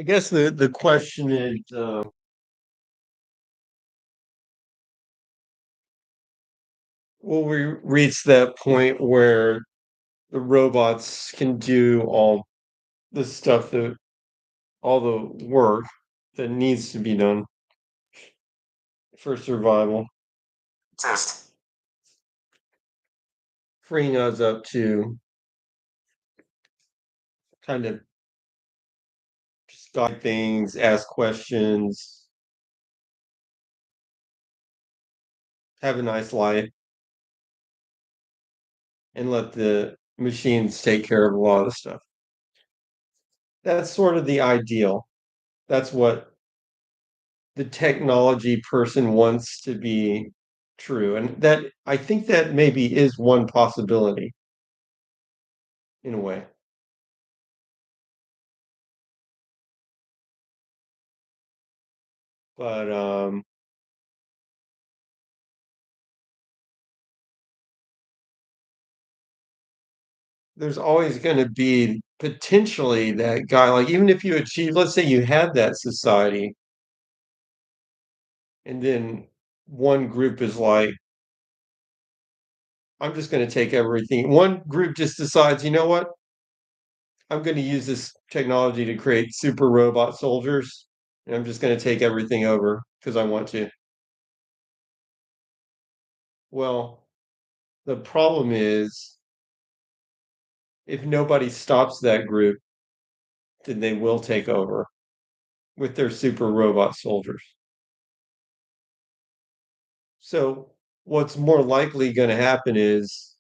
I guess the question is, will we reach that point where the robots can do all the stuff that all the work that needs to be done for survival, freeing us up to kind of just guide things, ask questions, have a nice life, and let the machines take care of a lot of the stuff. That's sort of the ideal. That's what the technology person wants to be true. And that I think that maybe is one possibility in a way. But there's always going to be potentially that guy, like even if you achieve, let's say you had that society, and then one group is like, I'm just going to take everything. One group just decides, you know what? I'm going to use this technology to create super robot soldiers, and I'm just going to take everything over because I want to. Well, the problem is if nobody stops that group, then they will take over with their super robot soldiers. So what's more likely going to happen is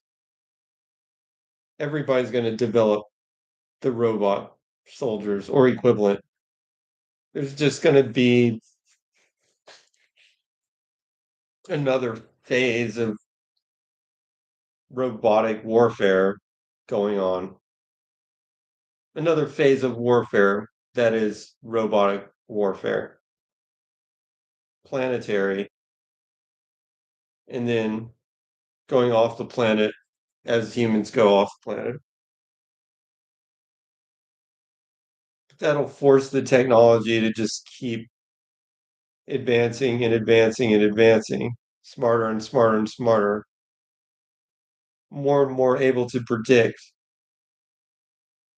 everybody's going to develop the robot soldiers or equivalent. There's just going to be another phase of robotic warfare going on. Another phase of warfare that is robotic warfare, planetary, and then going off the planet as humans go off the planet. That'll force the technology to just keep advancing and advancing and advancing, smarter and smarter and smarter, more and more able to predict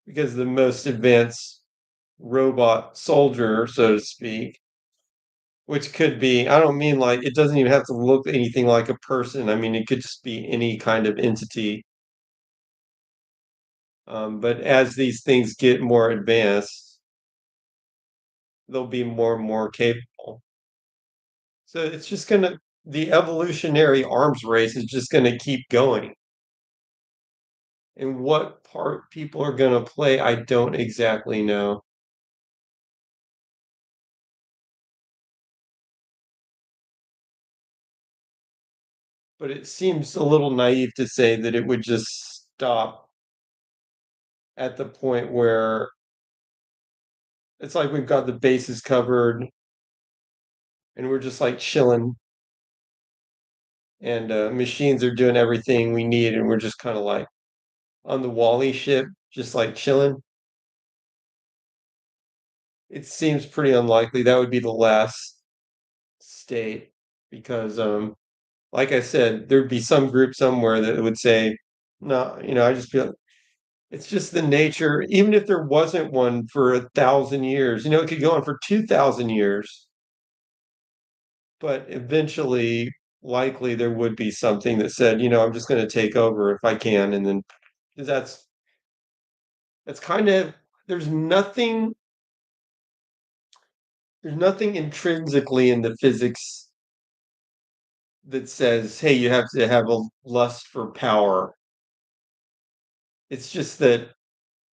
because the most advanced robot soldier, so to speak, which could be, I don't mean like it doesn't even have to look anything like a person. I mean, it could just be any kind of entity. But as these things get more advanced, they'll be more and more capable. So it's just gonna, the evolutionary arms race is just gonna keep going. And what part people are gonna play, I don't exactly know. But it seems a little naive to say that it would just stop at the point where it's like we've got the bases covered and we're just like chilling and machines are doing everything we need and we're just kind of like on the Wally ship, just like chilling. It seems pretty unlikely that would be the last state because like I said, there'd be some group somewhere that would say, no, I just feel it's just the nature, even if there wasn't one for 1,000 years, it could go on for 2,000 years, but eventually, likely there would be something that said, I'm just going to take over if I can. And then 'cause that's kind of, there's nothing, there's nothing intrinsically in the physics that says, hey, you have to have a lust for power. It's just that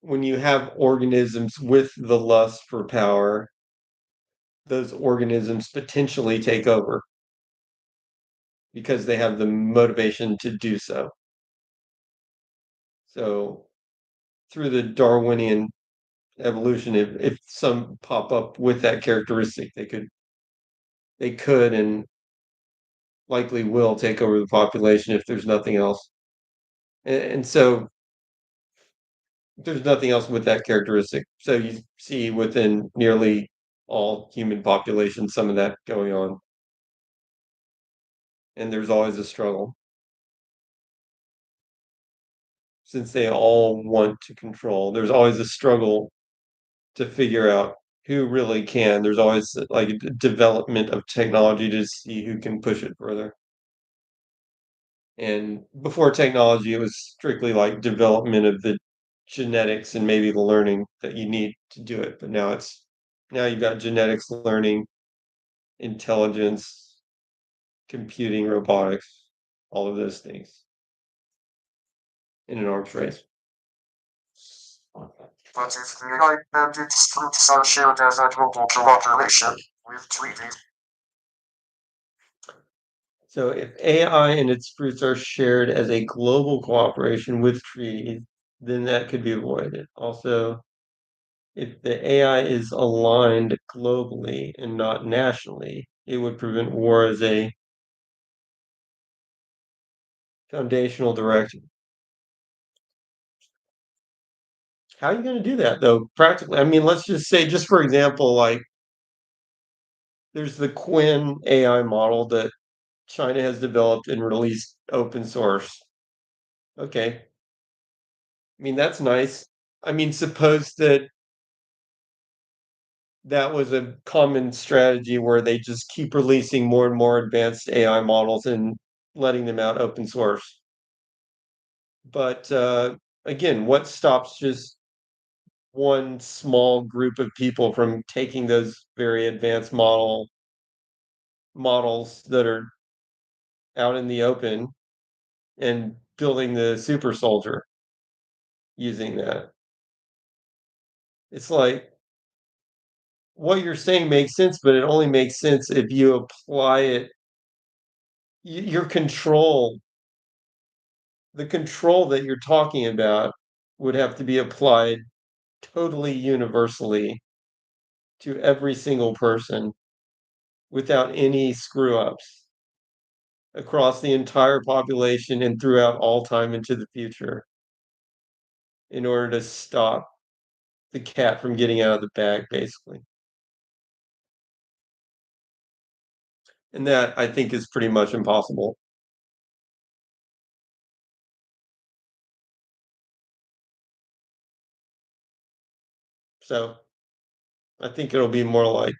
when you have organisms with the lust for power, those organisms potentially take over because they have the motivation to do so. So through the Darwinian evolution, if some pop up with that characteristic, they could and likely will take over the population if there's nothing else. And so there's nothing else with that characteristic. So you see within nearly all human populations some of that going on, and there's always a struggle since they all want to control. There's always a struggle to figure out who really can. There's always like a development of technology to see who can push it further. And before technology, it was strictly like development of the genetics and maybe the learning that you need to do it. But now you've got genetics, learning, intelligence, computing, robotics, all of those things in an arms race. But if the AI and its fruits are shared as a global cooperation with treaties, So if AI and its fruits are shared as a global cooperation with treaties, then that could be avoided. Also, if the AI is aligned globally and not nationally, it would prevent war as a foundational direction. How are you going to do that though? Practically, I mean, let's just say, just for example, like there's the Quinn AI model that China has developed and released open source. Okay. I mean, that's nice. I mean, suppose that that was a common strategy where they just keep releasing more and more advanced AI models and letting them out open source. But again, what stops just one small group of people from taking those very advanced models that are out in the open and building the super soldier using that? It's like what you're saying makes sense, but it only makes sense if you apply it. Your control, the control that you're talking about, would have to be applied totally universally to every single person without any screw ups across the entire population and throughout all time into the future in order to stop the cat from getting out of the bag, basically. And that I think is pretty much impossible. So I think it'll be more like,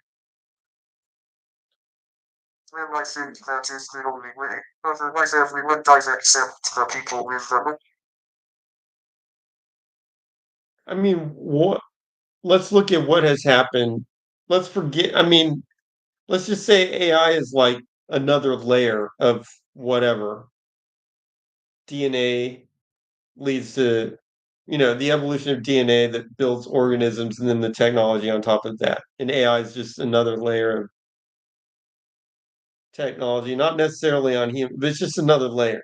then I think that is the only way. Otherwise, everyone dies except the people with the I mean, what? Let's look at what has happened. Let's forget. I mean, let's just say AI is like another layer of whatever. DNA leads to, the evolution of DNA that builds organisms and then the technology on top of that. And AI is just another layer of technology, not necessarily on human, but it's just another layer,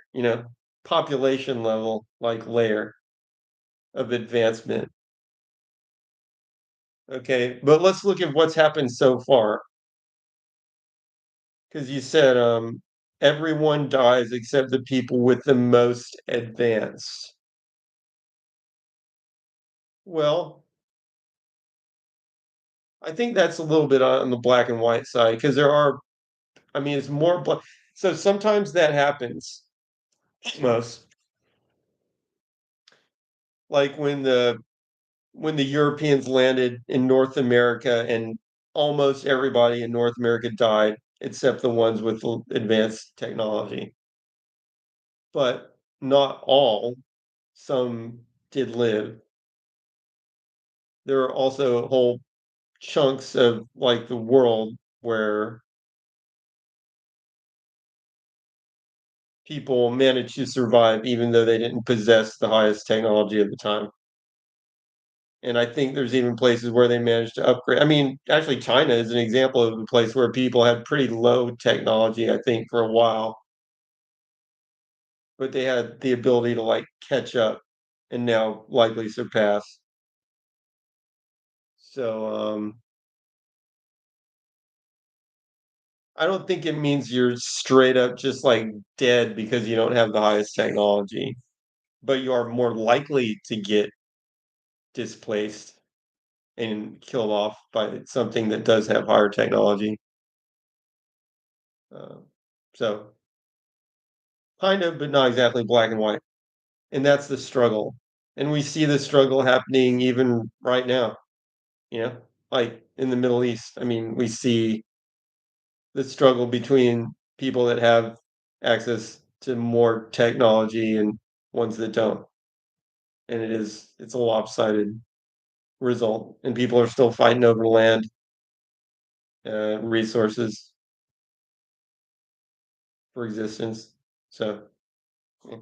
population level like layer of advancement. Okay, but let's look at what's happened so far because you said everyone dies except the people with the most advanced. Well, I think that's a little bit on the black and white side because there are, I mean, it's more black. So sometimes that happens. Most like when the Europeans landed in North America and almost everybody in North America died except the ones with advanced technology. But not all. Some did live. There are also whole chunks of like the world where people managed to survive even though they didn't possess the highest technology at the time. And I think there's even places where they managed to upgrade. I mean, actually, China is an example of a place where people had pretty low technology, I think, for a while, but they had the ability to like catch up and now likely surpass. So I don't think it means you're straight up just like dead because you don't have the highest technology, but you are more likely to get displaced and killed off by something that does have higher technology. Uh, so kind of, but not exactly black and white. And that's the struggle. And we see the struggle happening even right now, you know, like in the Middle East. I mean, we see the struggle between people that have access to more technology and ones that don't. And it's a lopsided result. And people are still fighting over land, resources for existence. So, yeah,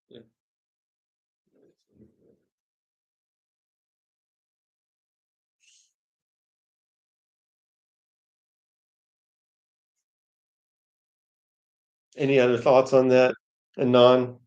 yeah. Any other thoughts on that, Anon?